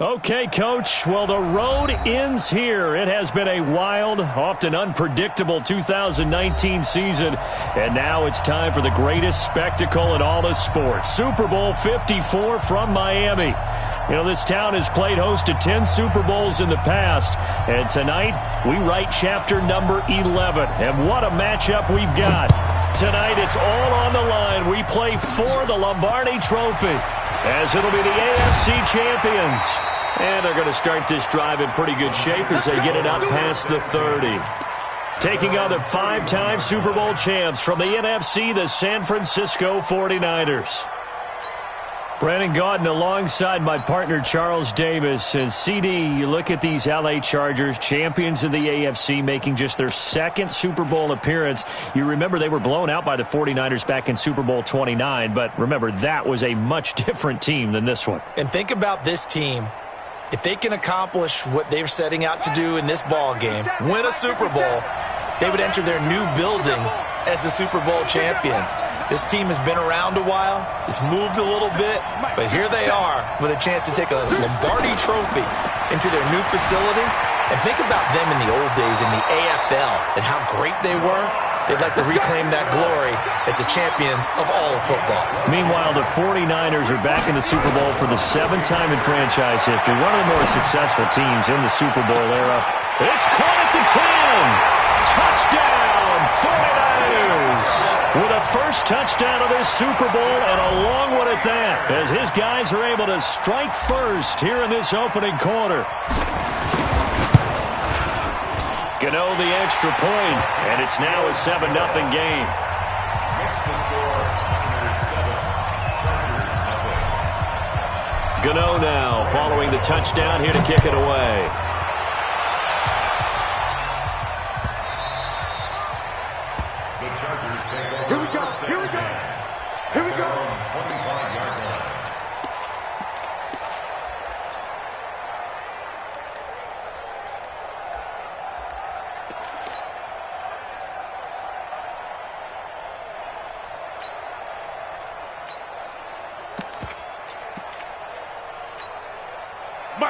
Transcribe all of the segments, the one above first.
Okay, Coach. Well, the road ends here. It has been a wild, often unpredictable 2019 season. And now it's time for the greatest spectacle in all of sports. Super Bowl 54 from Miami. You know, this town has played host to 10 Super Bowls in the past. And tonight, we write chapter number 11. And what a matchup we've got. Tonight, it's all on the line. We play for the Lombardi Trophy, as it'll be the AFC champions. And they're going to start this drive in pretty good shape as they get it up past the 30. Taking on the 5-time Super Bowl champs from the NFC, the San Francisco 49ers. Brandon Gaudin alongside my partner Charles Davis. And CD, you look at these LA Chargers, champions of the AFC, making just their second Super Bowl appearance. You remember they were blown out by the 49ers back in Super Bowl 29, but remember that was a much different team than this one. And think about this team. If they can accomplish what they're setting out to do in this ball game, win a Super Bowl, they would enter their new building as the Super Bowl champions. This team has been around a while. It's moved a little bit, but here they are with a chance to take a Lombardi Trophy into their new facility. And think about them in the old days in the AFL and how great they were. They'd like to reclaim that glory as the champions of all of football. Meanwhile, the 49ers are back in the Super Bowl for the 7th time in franchise history. One of the more successful teams in the Super Bowl era. It's caught at the 10. Touchdown, 49ers. With a first touchdown of this Super Bowl, and a long one at that, as his guys are able to strike first here in this opening quarter. Gano the extra point, and it's now a 7-0 game. Gano now following the touchdown here to kick it away. Here we go. Here we go. Here we go. 25-yard line.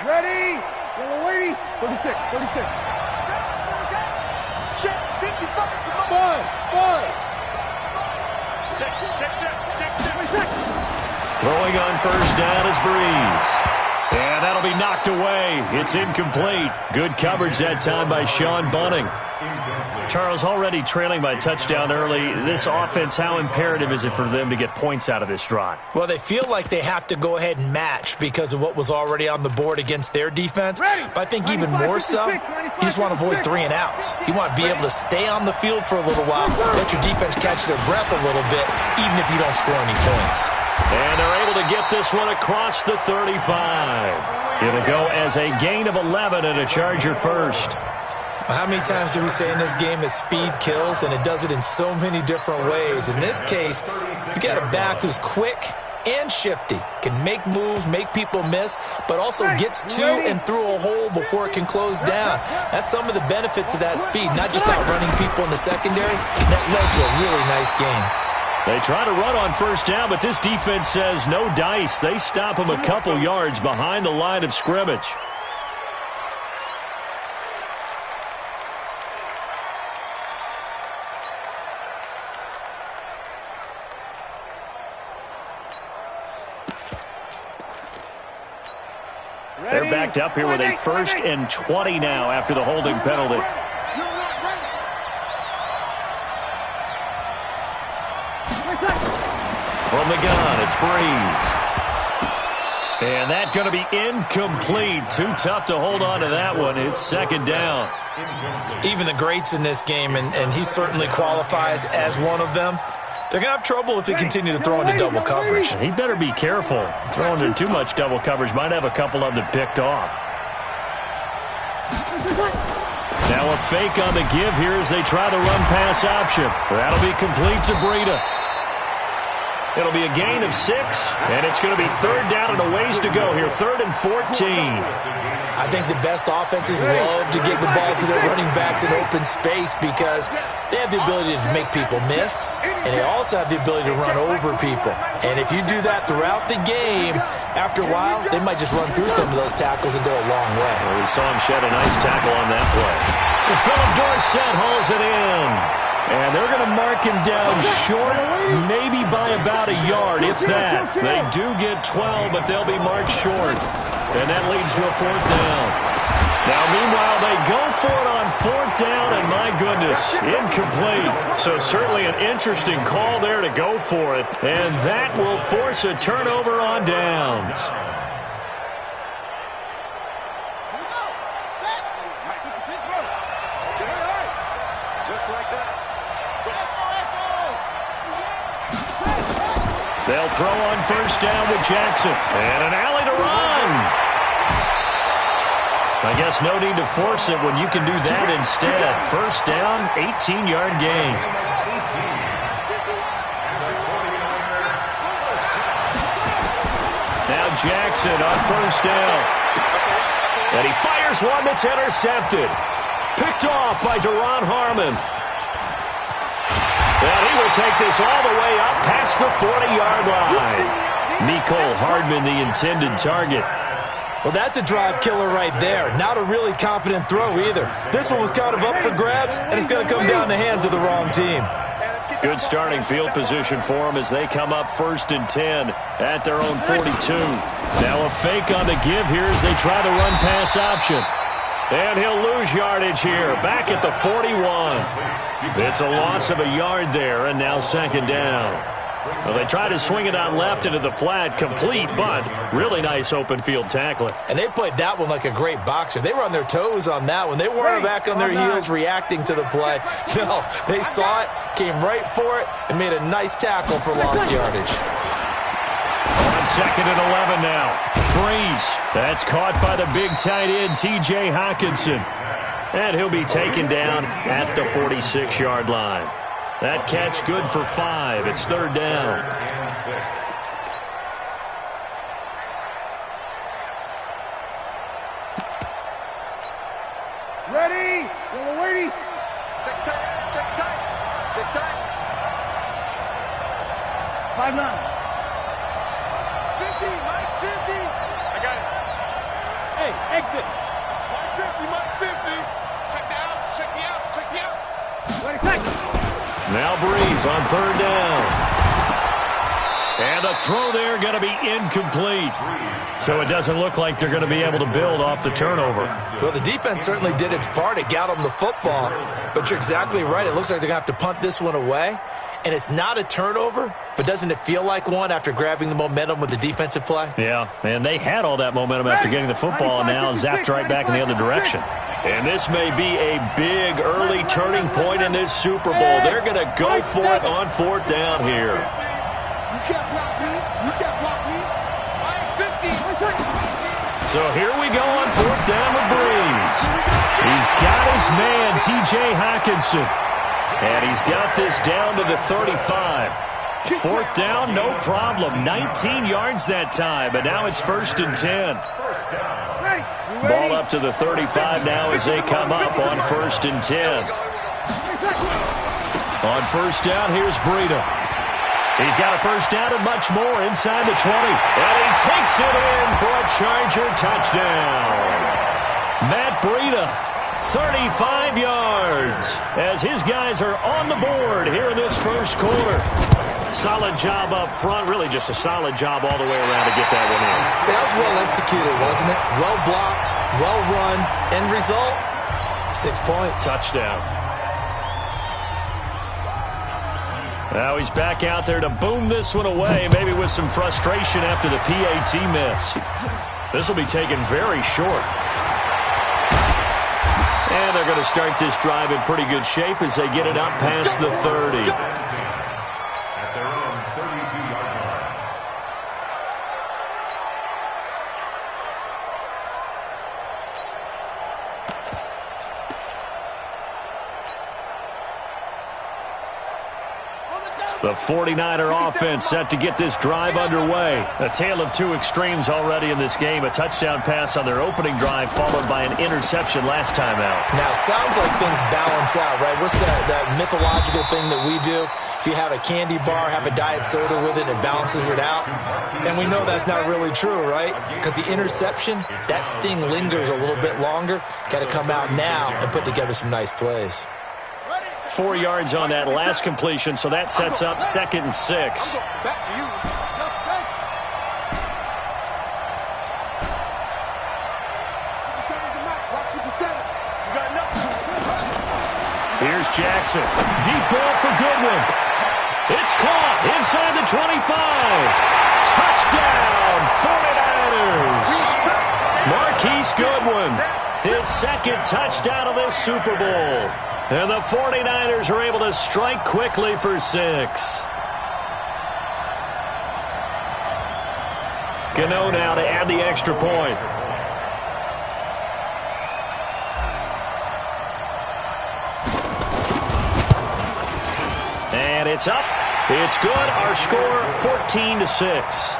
Ready? Yellow lady. 36. 36. Check. 55. Five. Throwing on first down is Breeze. And that'll be knocked away. It's incomplete. Good coverage that time by Sean Bunting. Charles, already trailing by a touchdown early. This offense, how imperative is it for them to get points out of this drive? Well, they feel like they have to go ahead and match because of what was already on the board against their defense. But I think even more so, you just want to avoid 3 and outs. You want to be able to stay on the field for a little while, let your defense catch their breath a little bit, even if you don't score any points. And they're able to get this one across the 35. It'll go as a gain of 11 and a Charger first. Well, how many times do we say in this game that speed kills, and it does it in so many different ways? In this case, you got a back who's quick and shifty, can make moves, make people miss, but also gets to and through a hole before it can close down. That's some of the benefits of that speed, not just outrunning people in the secondary. That led to a really nice game. They try to run on first down, but this defense says no dice. They stop them a couple yards behind the line of scrimmage. They're backed up here with a 1st and 20 now after the holding penalty. From the gun, it's Breeze. And that's going to be incomplete. Too tough to hold on to that one. It's 2nd down. Even the greats in this game, and he certainly qualifies as one of them, they're going to have trouble if they continue to throw into double coverage. He better be careful. Throwing into too much double coverage might have a couple of them picked off. Now a fake on the give here as they try the run-pass option. That'll be complete to Breida. It'll be a gain of 6, and it's going to be 3rd down and a ways to go here. 3rd and 14. I think the best offenses love to give the ball to their running backs in open space because they have the ability to make people miss, and they also have the ability to run over people. And if you do that throughout the game, after a while, they might just run through some of those tackles and go a long way. Well, we saw him shed a nice tackle on that play. And Philip Dorsett hauls it in. And they're going to mark him down short, maybe by about a yard, if that. They do get 12, but they'll be marked short. And that leads to a 4th down. Now, meanwhile, they go for it on 4th down, and my goodness, incomplete. So certainly an interesting call there to go for it. And that will force a turnover on downs. They'll throw on 1st down with Jackson. And an alley to run. I guess no need to force it when you can do that instead. 1st down, 18-yard gain. Now Jackson on 1st down. And he fires one that's intercepted. Picked off by Deron Harmon. And he will take this all the way up past the 40-yard line. Mecole Hardman, the intended target. Well, that's a drive killer right there. Not a really confident throw either. This one was kind of up for grabs, and it's going to come down the hands of the wrong team. Good starting field position for them as they come up 1st and 10 at their own 42. Now a fake on the give here as they try the run-pass option. And he'll lose yardage here, back at the 41. It's a loss of a yard there, and now 2nd down. Well, they try to swing it on left into the flat, complete, but really nice open field tackling. And they played that one like a great boxer. They were on their toes on that one. They weren't back on their heels reacting to the play. No, they saw it, came right for it, and made a nice tackle for lost yardage. On 2nd and 11 now. Breeze. That's caught by the big tight end, T.J. Hockenson. And he'll be taken down at the 46-yard line. That catch good for 5. It's 3rd down. Ready? Well, waiting. Check tight. Check tight. Check tight. 5-9. 50. Mike's 50. I got it. Hey, exit. Mike's 50. Mike's 50. Check the out. Check the out. Check the out. Ready, check. Now Breeze on 3rd down. And the throw there going to be incomplete. So it doesn't look like they're going to be able to build off the turnover. Well, the defense certainly did its part. It got them the football. But you're exactly right. It looks like they're going to have to punt this one away. And it's not a turnover, but doesn't it feel like one after grabbing the momentum with the defensive play? Yeah, and they had all that momentum after getting the football and now zapped right back in the other direction. And this may be a big early turning point in this Super Bowl. They're going to go for it on 4th down here. You can't block me. You can't block me. I'm 50. So here we go on 4th down with Breeze. He's got his man, T.J. Hockenson. And he's got this down to the 35. 4th down, no problem. 19 yards that time, but now it's 1st and 10. Ball up to the 35 now as they come up on 1st and 10. On 1st down, here's Breida. He's got a 1st down and much more inside the 20. And he takes it in for a Charger touchdown. Matt Breida, 35 yards, as his guys are on the board here in this 1st quarter. Solid job up front, really just a solid job all the way around to get that one in. That was well executed, wasn't it? Well blocked, well run. End result, 6 points. Touchdown. Now he's back out there to boom this one away, maybe with some frustration after the PAT miss. This will be taken very short. And they're going to start this drive in pretty good shape as they get it up past the 30. At their own 32-yard line. On the down The 49er offense set to get this drive underway. A tale of two extremes already in this game. A touchdown pass on their opening drive followed by an interception last time out. Now, it sounds like things balance out, right? What's that mythological thing that we do? If you have a candy bar, have a diet soda with it, it balances it out. And we know that's not really true, right? Because the interception, that sting lingers a little bit longer. Got to come out now and put together some nice plays. 4 yards on that last completion, so that sets up 2nd and 6. Back to you. Here's Jackson. Deep ball for Goodwin. It's caught inside the 25. Touchdown, 49ers. Marquise Goodwin, his 2nd touchdown of this Super Bowl. And the 49ers are able to strike quickly for 6. Gano now to add the extra point. And it's up. It's good. Our score, 14-6.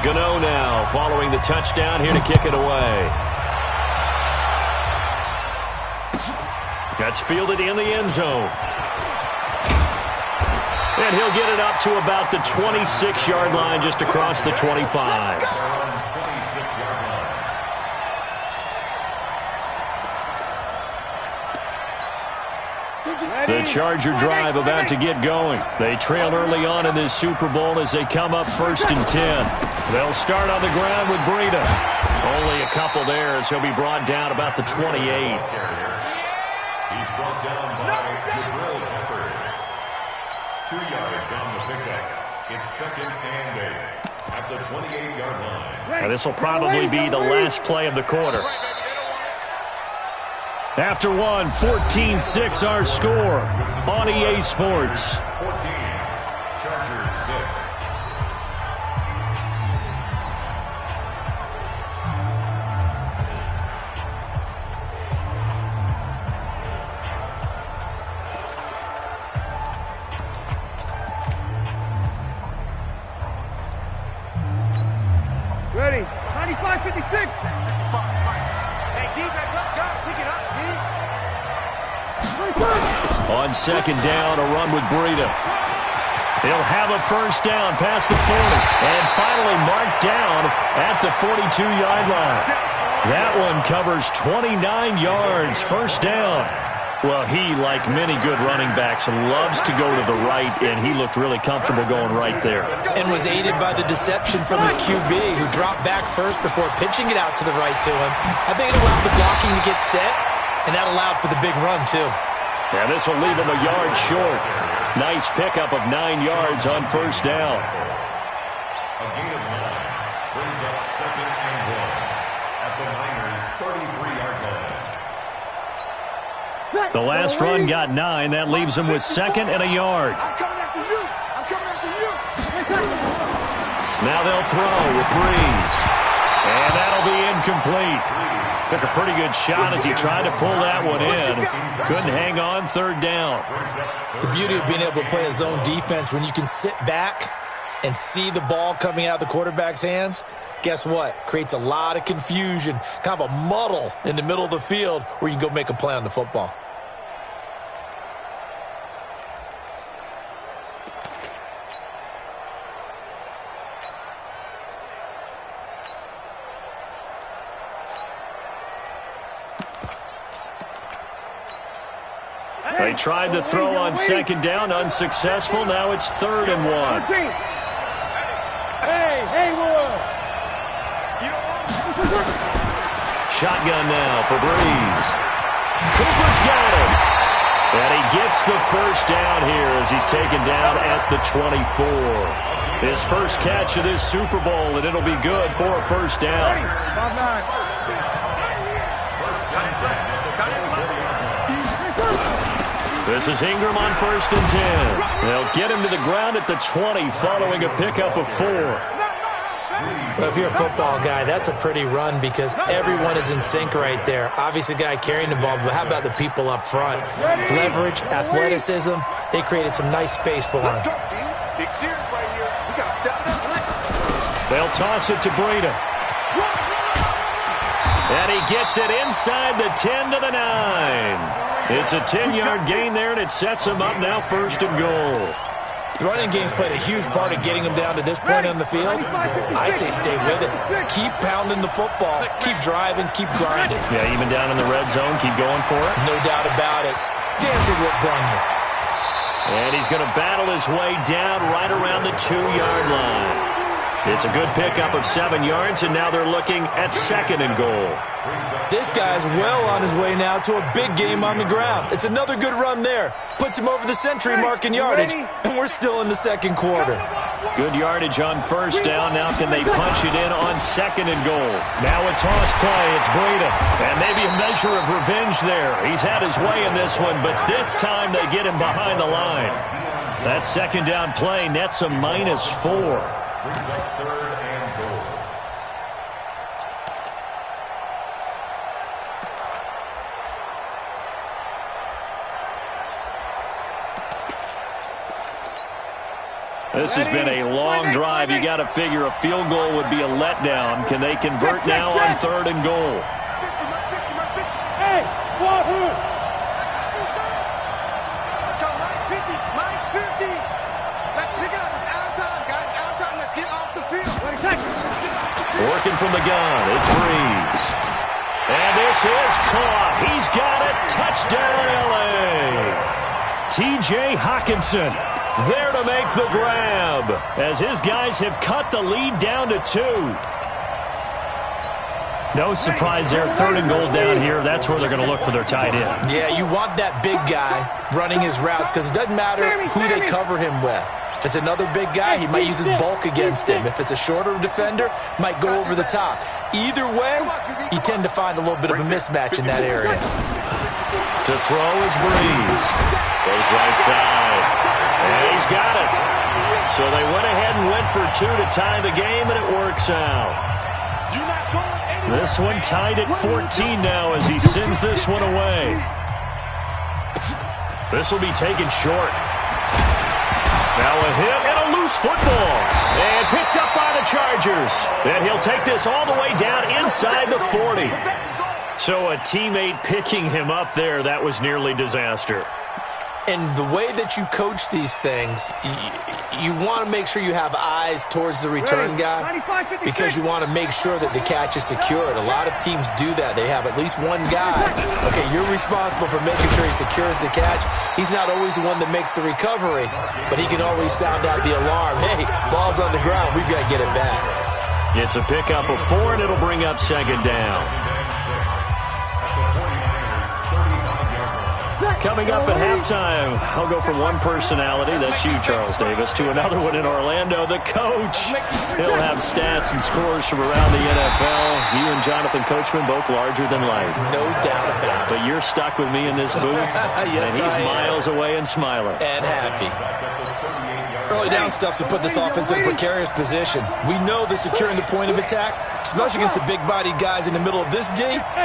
Gano now following the touchdown here to kick it away. That's fielded in the end zone. And he'll get it up to about the 26-yard line just across the 25. The Charger drive about to get going. They trail early on in this Super Bowl as they come up 1st and 10. They'll start on the ground with Breida. Only a couple there as he'll be brought down about the 28. He's brought down by Jabril Peppers. 2 yards on the pickup. It's 2nd and 8 at the 28-yard line. Now this will probably be the last play of the quarter. After one, 14-6 our score on EA Sports. 14, Chargers 6. Ready. 95-56. Hey, defense, let's go. Pick it up, D. On 2nd down, a run with Breida. He'll have a 1st down past the 40. And finally marked down at the 42-yard line. That one covers 29 yards, 1st down. Well, he, like many good running backs, loves to go to the right, and he looked really comfortable going right there. And was aided by the deception from his QB, who dropped back first before pitching it out to the right to him. I think it allowed the blocking to get set, and that allowed for the big run, too. Yeah, this will leave him a yard short. Nice pickup of 9 yards on 1st down. A gain of 9 brings up 2nd and 1 at the Niners' 33-yard line. The last run got 9. That leaves him with 2nd and a yard. I'm coming after you. I'm coming after you. Now they'll throw with Breeze. And that'll be incomplete. Took a pretty good shot as he tried to pull that one in. Couldn't hang on 3rd down. The beauty of being able to play a zone defense when you can sit back and see the ball coming out of the quarterback's hands, guess what? Creates a lot of confusion, kind of a muddle in the middle of the field where you can go make a play on the football. They tried to throw on 2nd down, unsuccessful. Now it's 3rd and 1. Hey, Haywood. Shotgun now for Breeze. Cooper's got him. And he gets the 1st down here as he's taken down at the 24. His first catch of this Super Bowl, and it'll be good for a 1st down. 5-9. This is Ingram on 1st and 10. They'll get him to the ground at the 20 following a pickup of 4. Well, if you're a football guy, that's a pretty run because everyone is in sync right there. Obviously, the guy carrying the ball, but how about the people up front? Leverage, athleticism, they created some nice space for him. Big series right here. We got to step up. They'll toss it to Breida. And he gets it inside the 10 to the 9. It's a 10-yard gain there, and it sets him up now 1st and goal. The running game's played a huge part in getting him down to this point on the field. I say stay with it. Keep pounding the football. Keep driving. Keep grinding. Yeah, even down in the red zone, keep going for it. No doubt about it. Dance with what brung you. And he's going to battle his way down right around the 2-yard line. It's a good pickup of 7 yards, and now they're looking at 2nd and goal. This guy's well on his way now to a big game on the ground. It's another good run there. Puts him over the century mark in yardage, and we're still in the 2nd quarter. Good yardage on 1st down. Now can they punch it in on 2nd and goal? Now a toss play. It's Breida. And maybe a measure of revenge there. He's had his way in this one, but this time they get him behind the line. That 2nd down play nets a -4. Brings up 3rd and goal. This has been a long drive. You got to figure a field goal would be a letdown. Can they convert now on 3rd and goal? Hey, Wahoo! Let's go, Mike 50, Mike 50. Let's pick it up. It's out of time, guys. Out of time. Let's get off the field. Working from the gun, it's Breeze. And this is caught. He's got it. Touchdown, L.A. T.J. Hawkinson there to make the grab as his guys have cut the lead down to 2. No surprise there. 3rd and goal down here. That's where they're going to look for their tight end. Yeah, you want that big guy running his routes because it doesn't matter who they cover him with. If it's another big guy, he might use his bulk against him. If it's a shorter defender, might go over the top. Either way, you tend to find a little bit of a mismatch in that area. To throw is Breeze. Goes right side. And he's got it. So they went ahead and went for 2 to tie the game, and it works out. This one tied at 14 now as he sends this one away. This will be taken short. Now a hit and a loose football. And picked up by the Chargers. And he'll take this all the way down inside the 40. So a teammate picking him up there, that was nearly disaster. And the way that you coach these things, you want to make sure you have eyes towards the return guy because you want to make sure that the catch is secured. A lot of teams do that. They have at least one guy. Okay, you're responsible for making sure he secures the catch. He's not always the one that makes the recovery, but he can always sound out the alarm. Hey, ball's on the ground. We've got to get it back. It's a pickup of 4, and it'll bring up 2nd down. Coming up at halftime, I'll go from one personality, that's you, Charles Davis, to another one in Orlando, the coach. He'll have stats and scores from around the NFL. You and Jonathan Coachman, both larger than life. No doubt about it. But you're stuck with me in this booth, yes, and he's miles away and smiling. And happy. Early down stuff's to put this offense in a precarious position. We know that securing the point of attack, especially against the big-bodied guys in the middle of this D,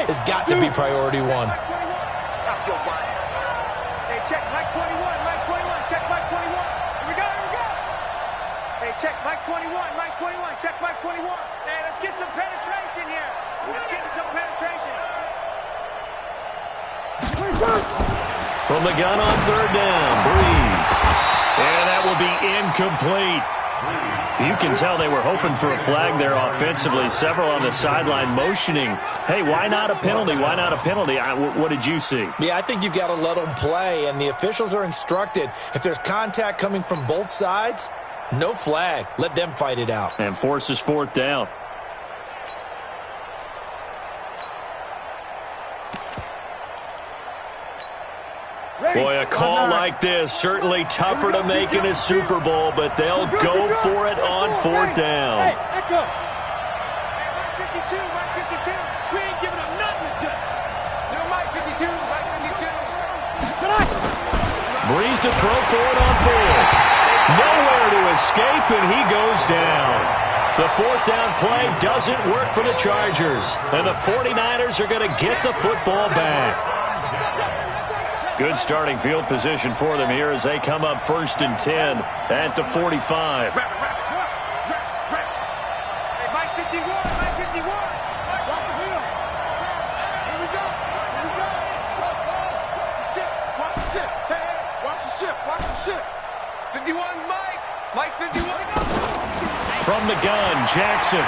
has got to be priority 1. Stop your body. Hey, check Mike 21, Mike 21, check Mike 21. Here we go, here we go. Hey, check Mike 21, Mike 21, check Mike 21. Hey, let's get some penetration here. Let's get some penetration. From the gun on 3rd down, Breeze. And that will be incomplete. You can tell they were hoping for a flag there offensively. Several on the sideline motioning, hey, why not a penalty? Why not a penalty? What did you see? Yeah, I think you've got to let them play, and the officials are instructed. If there's contact coming from both sides, no flag. Let them fight it out. And forces 4th down. Boy, a call like this, certainly tougher to make in a Super Bowl, but they'll go for it on 4th down. Hey, echo. Hey, Mike 52, Mike 52. We ain't giving them nothing to do. No, Mike 52, Mike 52. Agrees to throw for it on fourth. Nowhere to escape, and he goes down. The fourth down play doesn't work for the Chargers, and the 49ers are going to get the football back. Good starting field position for them here as they come up 1st and 10 at the 45. Hey, Mike 51, Mike 51. Watch the wheel. Here we go. Here we go. Watch the ship. Watch the ship. Hey, watch the ship. Watch the ship. 51, Mike. Mike 51. From the gun, Jackson.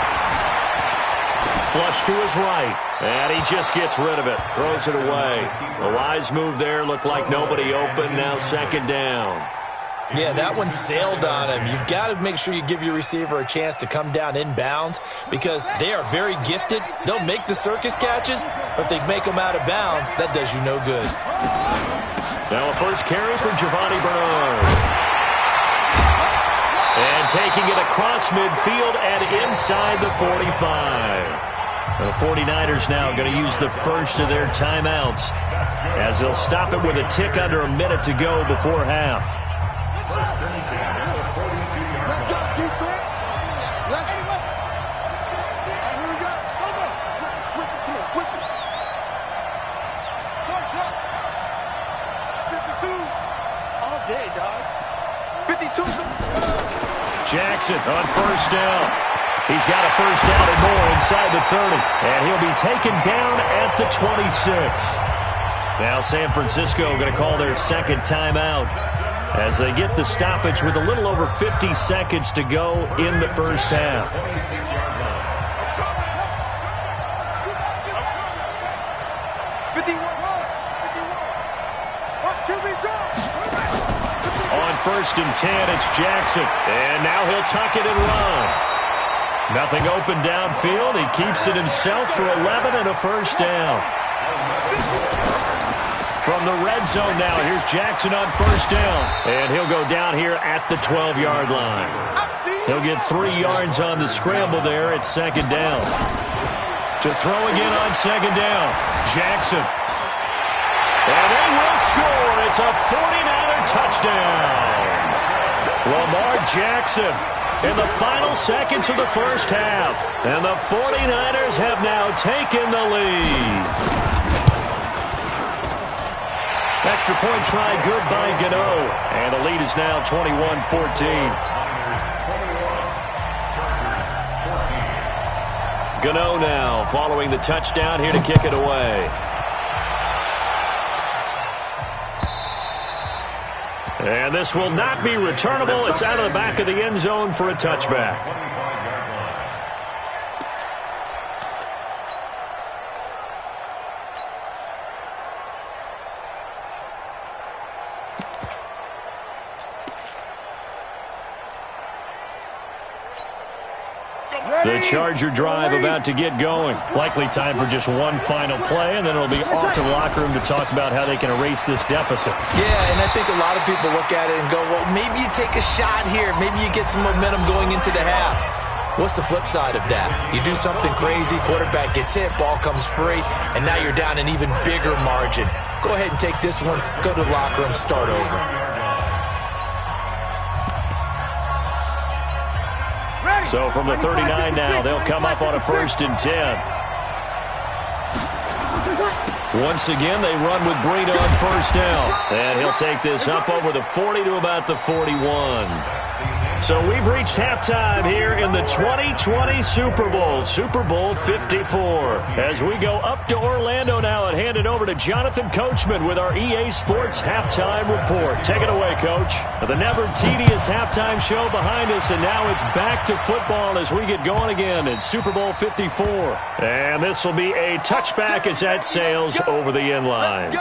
Flush to his right, and he just gets rid of it. Throws it away. A wise move there. Looked like nobody open. Now 2nd down. Yeah, that one sailed on him. You've got to make sure you give your receiver a chance to come down inbounds because they are very gifted. They'll make the circus catches, but they make them out of bounds. That does you no good. Now a first carry for Giovanni Bernard. And taking it across midfield and inside the 45. The 49ers now going to use the first of their timeouts as they'll stop it with a tick under a minute to go before half. Let's go, defense. Let's go. Here we go. Come on. Switch it. Come on, switch it. Short. 52. All day, dog. 52. Jackson on first down. He's got a first down and more inside the 30. And he'll be taken down at the 26. Now San Francisco going to call their 2nd timeout as they get the stoppage with a little over 50 seconds to go in the first half. On 1st and 10, it's Jackson. And now he'll tuck it and run. Nothing open downfield. He keeps it himself for 11 and a first down. From the red zone now, here's Jackson on first down. And he'll go down here at the 12-yard line. He'll get 3 yards on the scramble there at 2nd down. To throw again on 2nd down, Jackson. And they will score. It's a 49er touchdown. Lamar Jackson in the final seconds of the first half. And the 49ers have now taken the lead. Extra point try good by Gano. And the lead is now 21-14. Gano now following the touchdown here to kick it away. And this will not be returnable. It's out of the back of the end zone for a touchback. The Charger drive about to get going. Likely time for just one final play, and then it'll be off to the locker room to talk about how they can erase this deficit. Yeah, and I think a lot of people look at it and go, well, maybe you take a shot here. Maybe you get some momentum going into the half. What's the flip side of that? You do something crazy, quarterback gets hit, ball comes free, and now you're down an even bigger margin. Go ahead and take this one, go to the locker room, start over. So from the 39 now, they'll come up on a 1st and 10. Once again, they run with Breida on first down. And he'll take this up over the 40 to about the 41. So we've reached halftime here in the 2020 Super Bowl, Super Bowl 54. As we go up to Orlando now and hand it over to Jonathan Coachman with our EA Sports Halftime Report. Take it away, Coach. The never tedious halftime show behind us, and now it's back to football as we get going again in Super Bowl 54. And this will be a touchback as that sails over the end line.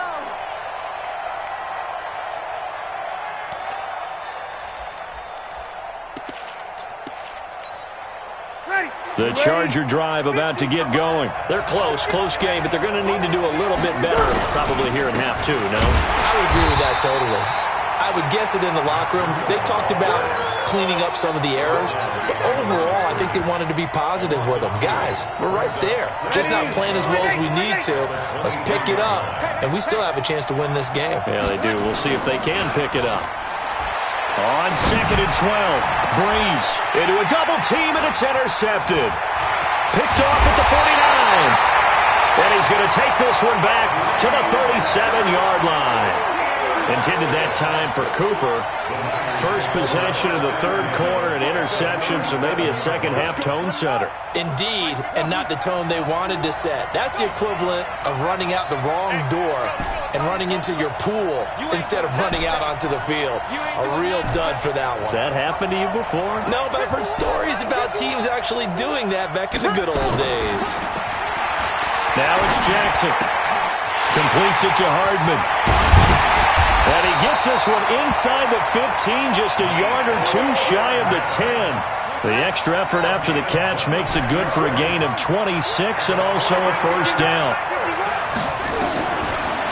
The Charger drive about to get going. They're close game, but they're going to need to do a little bit better probably here in half two, no? I would agree with that totally. I would guess it in the locker room. They talked about cleaning up some of the errors, but overall, I think they wanted to be positive with them. Guys, we're right there. Just not playing as well as we need to. Let's pick it up, and we still have a chance to win this game. Yeah, they do. We'll see if they can pick it up. On 2nd and 12, Breeze into a double team, and it's intercepted. Picked off at the 49. And he's going to take this one back to the 37-yard line. Intended that time for Cooper. First possession of the third quarter, an interception, so maybe a second-half tone setter. Indeed, and not the tone they wanted to set. That's the equivalent of running out the wrong door and running into your pool instead of running out onto the field. A real dud for that one. Has that happened to you before? No, but I've heard stories about teams actually doing that back in the good old days. Now it's Jackson. Completes it to Hardman. And he gets this one inside the 15, just a yard or two shy of the 10. The extra effort after the catch makes it good for a gain of 26 and also a first down.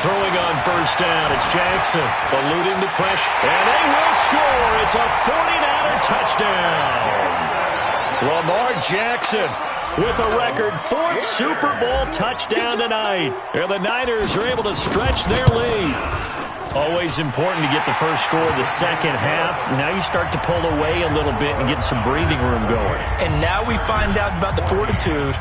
Throwing on first down, it's Jackson, eluding the pressure, and they will score. It's a 49er touchdown. Lamar Jackson with a record 4th Super Bowl touchdown tonight. And the Niners are able to stretch their lead. Always important to get the first score of the second half. Now you start to pull away a little bit and get some breathing room going. And now we find out about the fortitude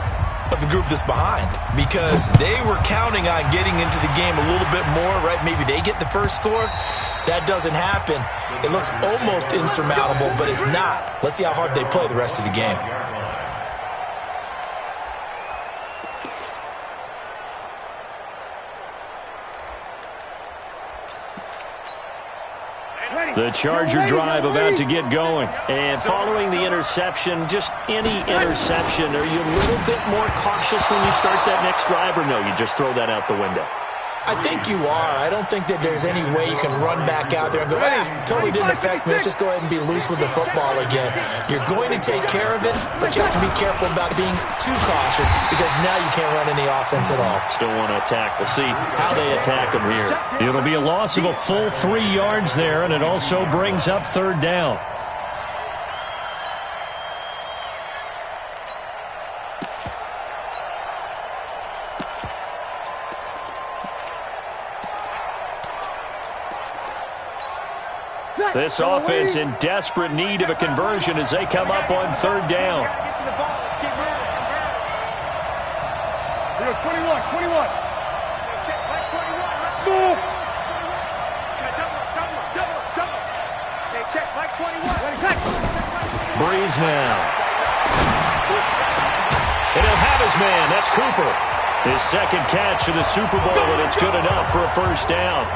of the group that's behind, because they were counting on getting into the game a little bit more, right? Maybe they get the first score. That doesn't happen. It looks almost insurmountable, but it's not. Let's see how hard they play the rest of the game. The Charger drive about to get going. And following the interception, just any interception, are you a little bit more cautious when you start that next drive, or no, you just throw that out the window? I think you are. I don't think that there's any way you can run back out there and go, totally didn't affect me. Let's just go ahead and be loose with the football again. You're going to take care of it, but you have to be careful about being too cautious, because now you can't run any offense at all. Still want to attack. We'll see how they attack them here. It'll be a loss of a full 3 yards there, and it also brings up third down. This offense in desperate need of a conversion as they come up on third down. Get to the ball. Let's get ready. Here, 21. Check, like 21. Smooth. Double. Hey, check, like 21. Breeze now. And he'll have his man. That's Cooper. His second catch of the Super Bowl, and it's good enough for a first down.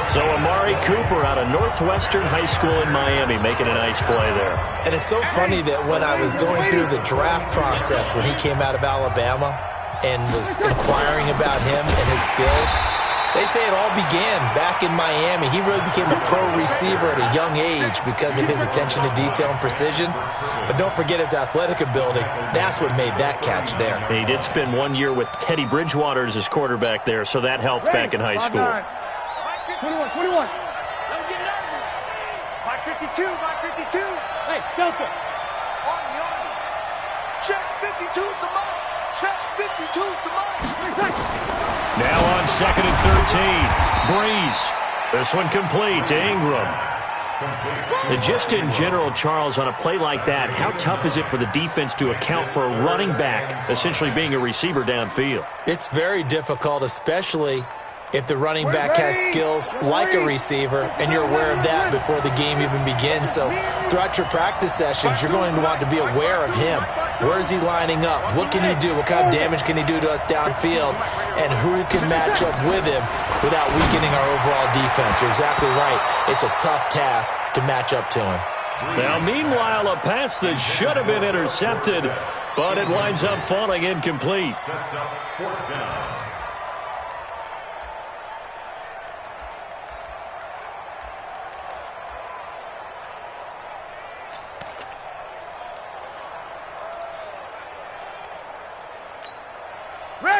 So Amari Cooper out of Northwestern High School in Miami making a nice play there. And it's so funny that when I was going through the draft process when he came out of Alabama and was inquiring about him and his skills, they say it all began back in Miami. He really became a pro receiver at a young age because of his attention to detail and precision. But don't forget his athletic ability. That's what made that catch there. He did spend 1 year with Teddy Bridgewater as his quarterback there, so that helped back in high school. 21. Don't get nervous. 552. Hey, Delta. On. Check 52's the mark. Check 52's the mark. Now on 2nd and 13. Breeze. This one complete to Ingram. And just in general, Charles, on a play like that, how tough is it for the defense to account for a running back essentially being a receiver downfield? It's very difficult, especially if the running back has skills like a receiver, and you're aware of that before the game even begins. So throughout your practice sessions, you're going to want to be aware of him. Where is he lining up? What can he do? What kind of damage can he do to us downfield? And who can match up with him without weakening our overall defense? You're exactly right. It's a tough task to match up to him. Now, meanwhile, a pass that should have been intercepted, but it winds up falling incomplete. Sets up fourth down.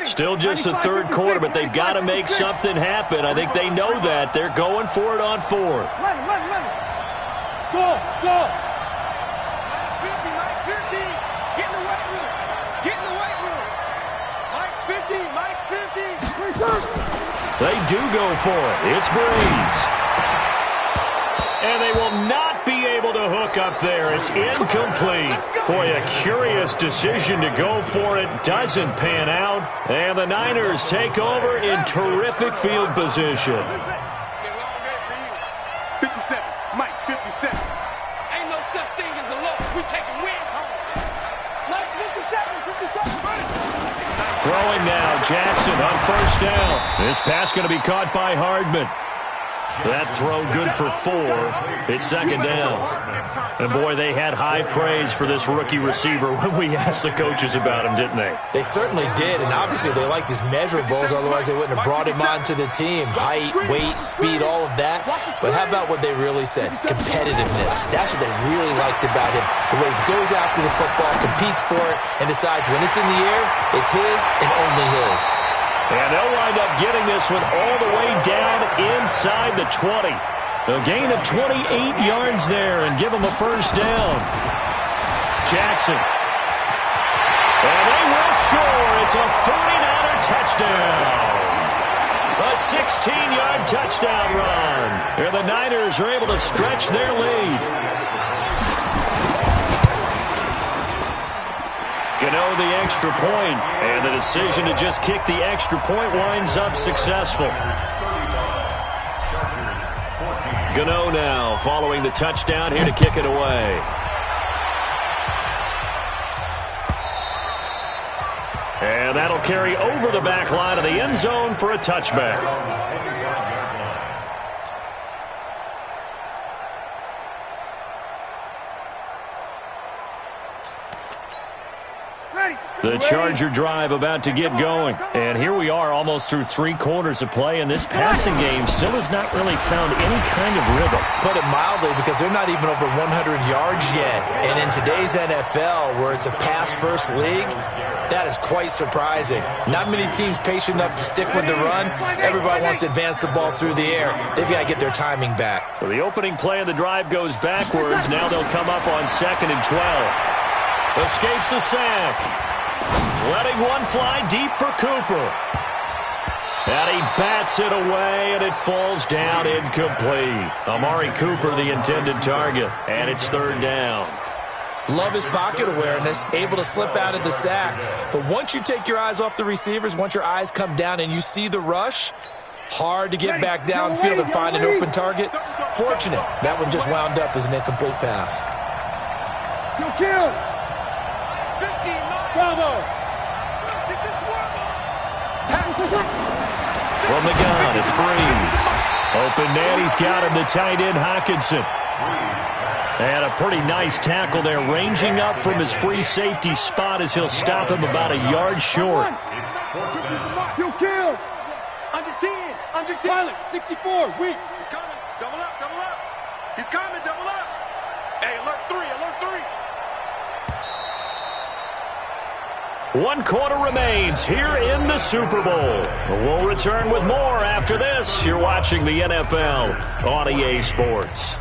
Still just the third quarter, but they've got to make something happen. I think they know that. They're going for it on fourth. Let him. Go. Mike 50. Get in the weight room. Mike's 50. They do go for it. It's Breeze. And they will not be able to hook up there. It's incomplete. Boy, a curious decision to go for it. Doesn't pan out. And the Niners take over in terrific field position. 57. Mike, 57. Ain't no such thing as a loss. We taking wins home. Mike's 57. Throwing now, Jackson on first down. This pass going to be caught by Hardman. That throw good for 4. It's second down. And, boy, they had high praise for this rookie receiver when we asked the coaches about him, didn't they? They certainly did, and obviously they liked his measurables, otherwise they wouldn't have brought him onto the team. Height, weight, speed, all of that. But how about what they really said? Competitiveness. That's what they really liked about him. The way he goes after the football, competes for it, and decides when it's in the air, it's his and only his. And they'll wind up getting this one all the way down inside the 20. A gain of 28 yards there and give them a first down. Jackson. And they will score. It's a 49er touchdown. A 16-yard touchdown run. And the Niners are able to stretch their lead. Gano the extra point, and the decision to just kick the extra point winds up successful. Gano now following the touchdown here to kick it away. And that'll carry over the back line of the end zone for a touchback. The Charger drive about to get going. And here we are almost through 3 quarters of play, and this passing game still has not really found any kind of rhythm. Put it mildly, because they're not even over 100 yards yet. And in today's NFL, where it's a pass-first league, that is quite surprising. Not many teams patient enough to stick with the run. Everybody wants to advance the ball through the air. They've got to get their timing back. So the opening play of the drive goes backwards. Now they'll come up on 2nd and 12. Escapes the sack. Letting one fly deep for Cooper. And he bats it away, and it falls down incomplete. Amari Cooper, the intended target, and it's 3rd down. Love his pocket awareness, able to slip out of the sack. But once you take your eyes off the receivers, once your eyes come down and you see the rush, hard to get back downfield and find an open target. Fortunate, that one just wound up as an incomplete pass. You'll kill. 50, Bravo. From the gun, it's Breeze. Open man, he's got him, the tight end, Hockenson. And a pretty nice tackle there, ranging up from his free safety spot as he'll stop him about a yard short. You'll kill. Under 10, under 10. 64, weak. He's coming, double up. He's coming, double up. Hey, alert 3. 1 quarter remains here in the Super Bowl. We'll return with more after this. You're watching the NFL on EA Sports.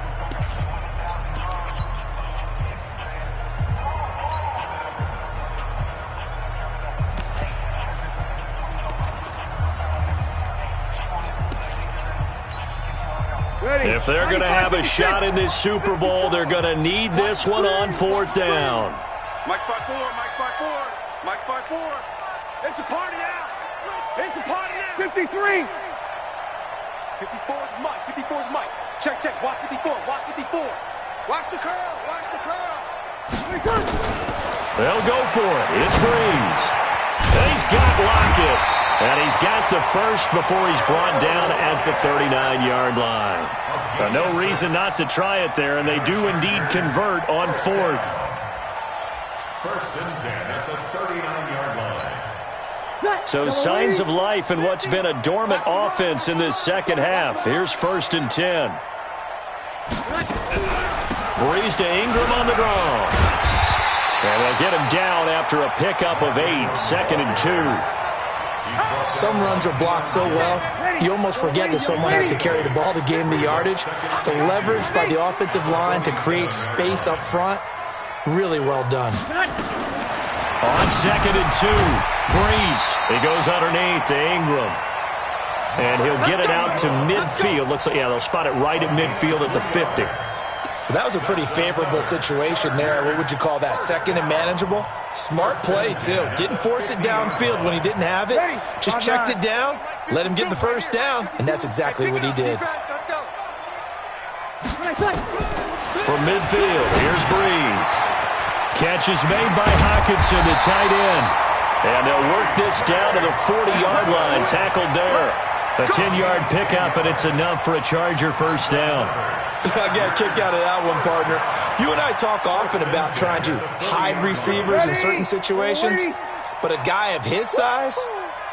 If they're going to have a shot in this Super Bowl, they're going to need this one on 4th down. Mike's 5-4. Mike's 5-4. It's a party now. 53. 54 is Mike. Check. Watch 54. Watch the curls. They'll go for it. It's Breeze. And he's got Lockett. And he's got the first before he's brought down at the 39-yard line. No reason not to try it there, and they do indeed convert on 4th. 1st and 10 at the 39-yard line. So signs of life in what's been a dormant offense in this second half. Here's 1st and 10. Breeze to Ingram on the draw. And they'll get him down after a pickup of 8. 2nd and 2. Some runs are blocked so well, you almost forget that someone has to carry the ball to gain the yardage. The leverage by the offensive line to create space up front, really well done. On 2nd and 2, Breeze. He goes underneath to Ingram. And he'll get it out to midfield. Looks like, yeah, they'll spot it right at midfield at the 50. That was a pretty favorable situation there. What would you call that? 2nd and manageable? Smart play, too. Didn't force it downfield when he didn't have it. Just checked it down, let him get the first down, and that's exactly what he did. From midfield, here's Breeze. Catch is made by Hawkinson, the tight end. And they'll work this down to the 40-yard line. Tackled there. A 10-yard pickup, and it's enough for a Charger first down. I got a kick out of that one, partner. You and I talk often about trying to hide receivers in certain situations, but a guy of his size,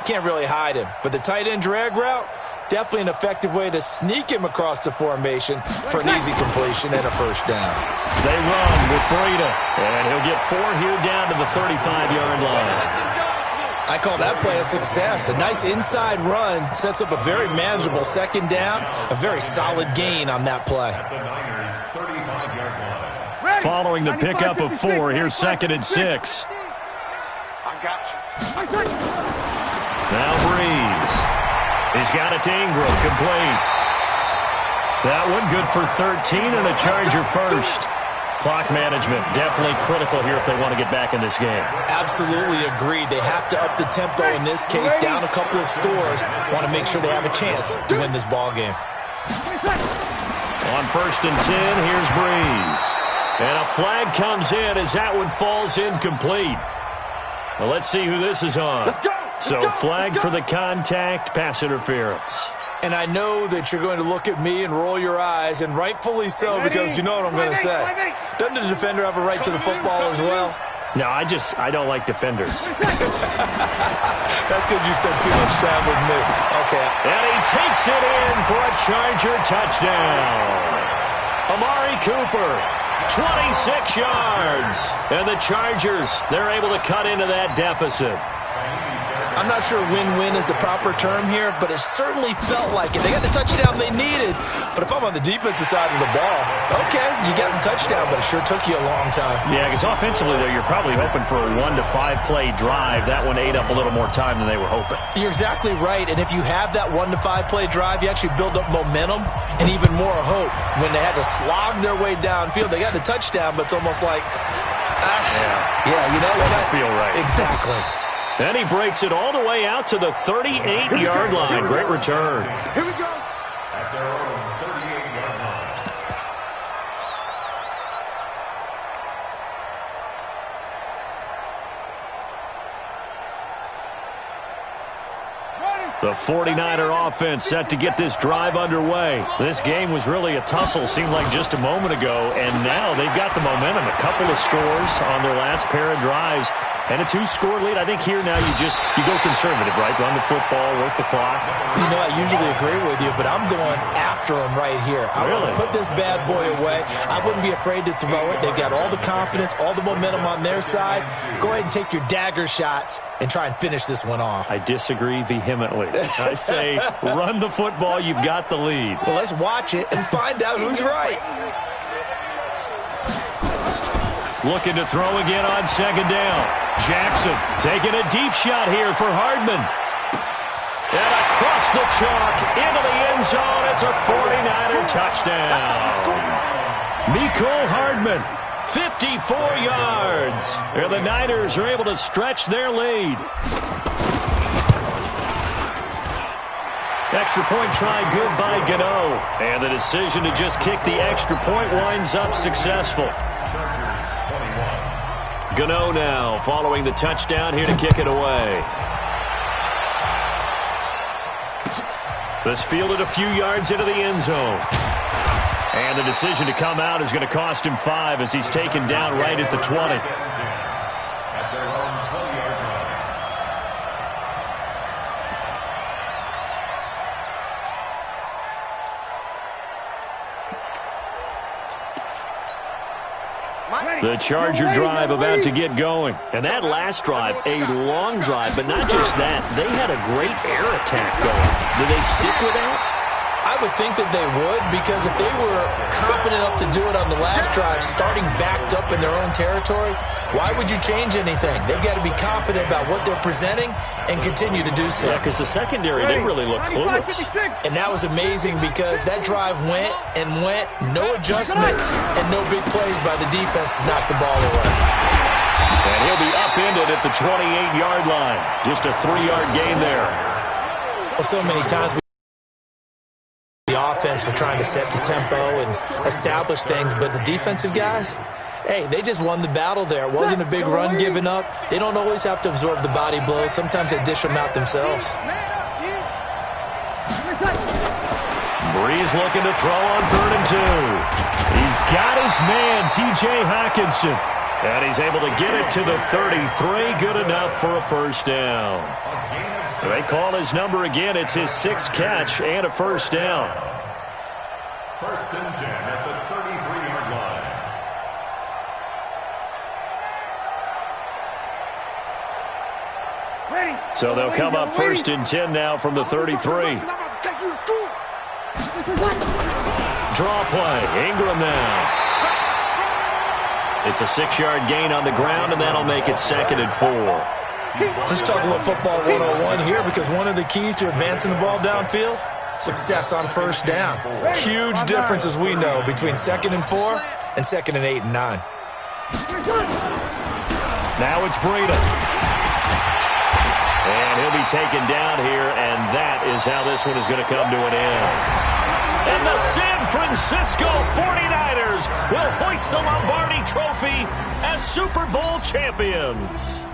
can't really hide him. But the tight end drag route, definitely an effective way to sneak him across the formation for an easy completion and a first down. They run with Breida, and he'll get 4 here down to the 35-yard line. I call that play a success. A nice inside run sets up a very manageable second down, a very solid gain on that play. Following the pickup of 4, here's 2nd and 6. I got you. Now Breeze. He's got it to Ingram, complete. That one good for 13 and a Charger first. Clock management definitely critical here if they want to get back in this game. Absolutely agreed. They have to up the tempo in this case, down a couple of scores. Want to make sure they have a chance to win this ball game. On 1st and 10, here's Breeze. And a flag comes in as that one falls incomplete. Well, let's see who this is on. So flag for the contact, pass interference. And I know that you're going to look at me and roll your eyes, and rightfully so, because you know what I'm going to say. Doesn't the defender have a right to the football as well? No, I don't like defenders. That's because you spent too much time with me. Okay. And he takes it in for a Charger touchdown. Amari Cooper, 26 yards. And the Chargers, they're able to cut into that deficit. I'm not sure win-win is the proper term here, but it certainly felt like it. They got the touchdown they needed, but if I'm on the defensive side of the ball, okay, you got the touchdown, but it sure took you a long time. Yeah, because offensively, though, you're probably hoping for a 1 to 5 play drive. That one ate up a little more time than they were hoping. You're exactly right, and if you have that 1 to 5 play drive, you actually build up momentum and even more hope. When they had to slog their way downfield, they got the touchdown, but it's almost like, yeah, you know what? Doesn't feel right. Exactly. Then he breaks it all the way out to the 38-yard line. Great return. Here we go. At their own 38-yard line. The 49er offense set to get this drive underway. This game was really a tussle, seemed like just a moment ago, and now they've got the momentum. A couple of scores on their last pair of drives. And a 2-score lead. I think here now you go conservative, right? Run the football, work the clock. You know, I usually agree with you, but I'm going after him right here. I want to put this bad boy away. I wouldn't be afraid to throw it. They've got all the confidence, all the momentum on their side. Go ahead and take your dagger shots and try and finish this one off. I disagree vehemently. I say run the football. You've got the lead. Well, let's watch it and find out who's right. Looking to throw again on 2nd down. Jackson taking a deep shot here for Hardman. And across the chalk into the end zone. It's a 49er touchdown. Mecole Hardman, 54 yards. And the Niners are able to stretch their lead. Extra point try good by Gano. And the decision to just kick the extra point winds up successful. Gano now following the touchdown here to kick it away. This fielded a few yards into the end zone. And the decision to come out is going to cost him 5 as he's taken down right at the 20. At their own 20-yard line. The Charger drive about to get going. And that last drive, a long drive, but not just that. They had a great air attack going. Did they stick with that? I would think that they would, because if they were competent enough to do it on the last drive, starting backed up in their own territory, why would you change anything? They've got to be confident about what they're presenting and continue to do so. Yeah, because the secondary didn't really look clueless. And that was amazing, because that drive went and went, no adjustments, and no big plays by the defense to knock the ball away. And he'll be upended at the 28-yard line. Just a 3-yard gain there. Well, so many times the offense for trying to set the tempo and establish things, but the defensive guys, hey, they just won the battle there. It wasn't a big run given up. They don't always have to absorb the body blows. Sometimes they dish them out themselves. Breeze looking to throw on 3rd and 2. He's got his man, T.J. Hockenson. And he's able to get it to the 33. Good enough for a first down. So they call his number again. It's his 6th catch and a first down. 1st and 10 at the 33-yard line. So they'll come up 1st and 10 now from the 33. Draw play. Ingram now. It's a 6-yard gain on the ground, and that'll make it 2nd and 4. Let's talk a little football 101 here, because one of the keys to advancing the ball downfield, success on first down. Huge difference, as we know, between 2nd and 4 and 2nd and 8 and 9. Now it's Breida. And he'll be taken down here, and that is how this one is going to come to an end. And the San Francisco 49ers will hoist the Lombardi Trophy as Super Bowl champions.